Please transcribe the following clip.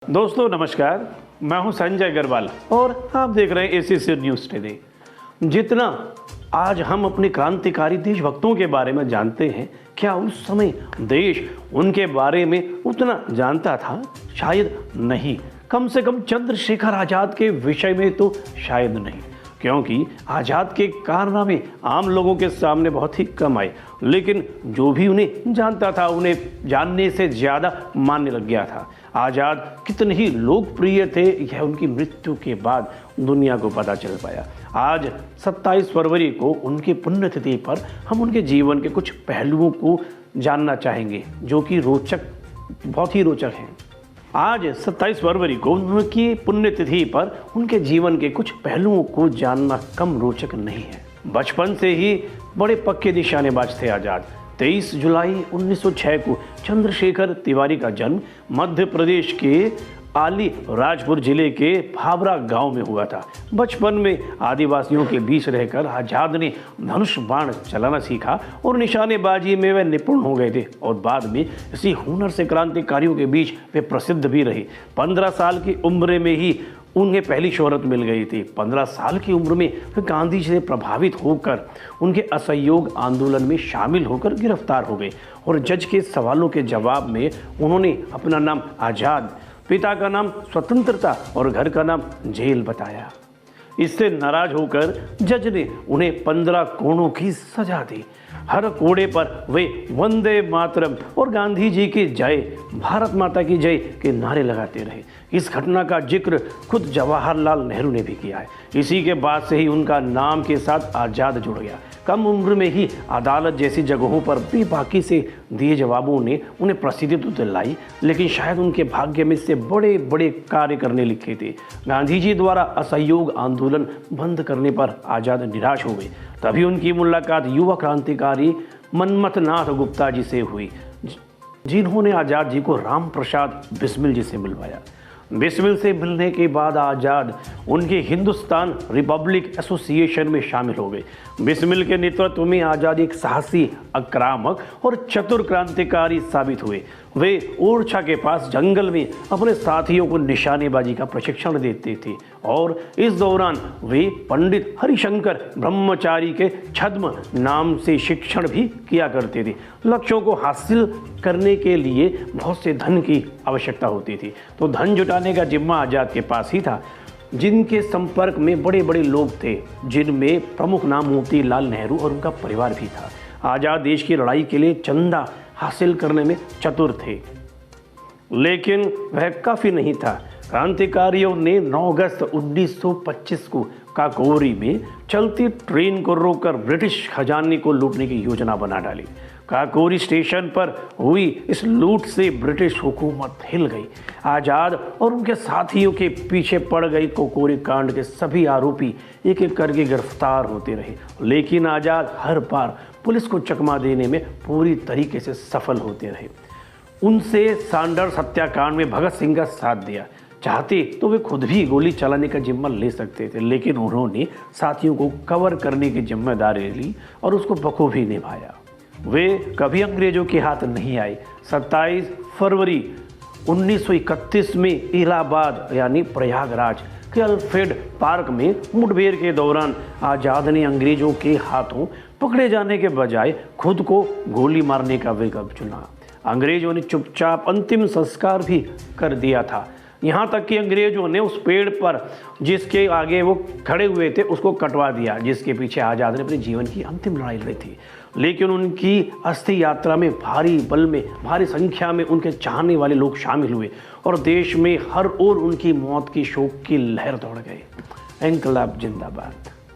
दोस्तों नमस्कार, मैं हूं संजय अग्रवाल और आप देख रहे हैं एसीसी न्यूज़ टुडे। जितना आज हम अपने क्रांतिकारी देशभक्तों के बारे में जानते हैं, क्या उस समय देश उनके बारे में उतना जानता था? शायद नहीं। कम से कम चंद्रशेखर आज़ाद के विषय में तो शायद नहीं, क्योंकि आज़ाद के कारनामे आम लोगों के सामने बहुत ही कम आए। लेकिन जो भी उन्हें जानता था, उन्हें जानने से ज़्यादा मानने लग गया था। आज़ाद कितने ही लोकप्रिय थे, यह उनकी मृत्यु के बाद दुनिया को पता चल पाया। आज 27 फरवरी को उनकी पुण्यतिथि पर हम उनके जीवन के कुछ पहलुओं को जानना चाहेंगे, जो कि बहुत ही रोचक हैं। आज 27 फरवरी को उनकी पुण्यतिथि पर उनके जीवन के कुछ पहलुओं को जानना कम रोचक नहीं है। बचपन से ही बड़े पक्के निशानेबाज थे आज़ाद। 23 जुलाई 1906 को चंद्रशेखर तिवारी का जन्म मध्य प्रदेश के आली राजपुर जिले के भाबरा गांव में हुआ था। बचपन में आदिवासियों के बीच रहकर आज़ाद ने धनुष बाण चलाना सीखा और निशानेबाजी में वे निपुण हो गए थे और बाद में इसी हुनर से क्रांतिकारियों के बीच वे प्रसिद्ध भी रहे। 15 साल की उम्र में ही उन्हें पहली शोहरत मिल गई थी। 15 साल की उम्र में वे गांधी जी से प्रभावित होकर उनके असहयोग आंदोलन में शामिल होकर गिरफ्तार हो गए और जज के सवालों के जवाब में उन्होंने अपना नाम आज़ाद, पिता का नाम स्वतंत्रता और घर का नाम जेल बताया। इससे नाराज होकर जज ने उन्हें 15 कोड़ों की सजा दी। हर कोड़े पर वे वंदे मातरम और गांधी जी की जय, भारत माता की जय के नारे लगाते रहे। इस घटना का जिक्र खुद जवाहरलाल नेहरू ने भी किया है। इसी के बाद से ही उनका नाम के साथ आज़ाद जुड़ गया। कम उम्र में ही अदालत जैसी जगहों पर बेबाकी से दिए जवाबों ने उन्हें प्रसिद्धि तो दिलाई, लेकिन शायद उनके भाग्य में से बड़े बड़े कार्य करने लिखे थे। गांधी जी द्वारा असहयोग आंदोलन बंद करने पर आज़ाद निराश हो गए। तभी उनकी मुलाकात युवा क्रांतिकारी मनमथनाथ गुप्ता जी से हुई, जिन्होंने आज़ाद जी को राम प्रसाद बिस्मिल जी से मिलवाया। बिस्मिल से मिलने के बाद आज़ाद उनके हिंदुस्तान रिपब्लिक एसोसिएशन में शामिल हो गए। बिस्मिल के नेतृत्व में आज़ाद एक साहसी, आक्रामक और चतुर क्रांतिकारी साबित हुए। वे ओरछा के पास जंगल में अपने साथियों को निशानेबाजी का प्रशिक्षण देते थे और इस दौरान वे पंडित हरिशंकर ब्रह्मचारी के छद्म नाम से शिक्षण भी किया करते थे। लक्ष्यों को हासिल करने के लिए बहुत से धन की आवश्यकता होती थी, तो धन जुटाने का जिम्मा आज़ाद के पास ही था। जिनके संपर्क में बड़े बड़े लोग थे, जिनमें प्रमुख नाम मोतीलाल नेहरू और उनका परिवार भी था। आज़ाद देश की लड़ाई के लिए चंदा हासिल करने में चतुर थे, लेकिन वह काफ़ी नहीं था। क्रांतिकारियों ने 9 अगस्त 1925 को काकोरी में चलती ट्रेन को रोककर ब्रिटिश खजाने को लूटने की योजना बना डाली। काकोरी स्टेशन पर हुई इस लूट से ब्रिटिश हुकूमत हिल गई। आज़ाद और उनके साथियों के पीछे पड़ गई काकोरी कांड के सभी आरोपी एक एक करके गिरफ्तार होते रहे, लेकिन आज़ाद हर बार पुलिस को चकमा देने में पूरी तरीके से सफल होते रहे। उनसे सैंडर्स हत्याकांड में भगत सिंह का साथ दिया। चाहते तो वे खुद भी गोली चलाने का जिम्मा ले सकते थे, लेकिन उन्होंने साथियों को कवर करने की जिम्मेदारी ली और उसको बखूबी निभाया। वे कभी अंग्रेजों के हाथ नहीं आए। 27 फरवरी 1931 में इलाहाबाद यानी प्रयागराज के अल्फ्रेड पार्क में मुठभेड़ के दौरान आज़ाद ने अंग्रेजों के हाथों पकड़े जाने के बजाय खुद को गोली मारने का विकल्प चुना। अंग्रेजों ने चुपचाप अंतिम संस्कार भी कर दिया था। यहाँ तक कि अंग्रेजों ने उस पेड़ पर जिसके आगे वो खड़े हुए थे उसको कटवा दिया, जिसके पीछे आज़ाद ने अपने जीवन की अंतिम लड़ाई लड़ी थी। लेकिन उनकी अस्थि यात्रा में भारी संख्या में उनके चाहने वाले लोग शामिल हुए और देश में हर ओर उनकी मौत की शोक की लहर दौड़ गई। इंकलाब जिंदाबाद।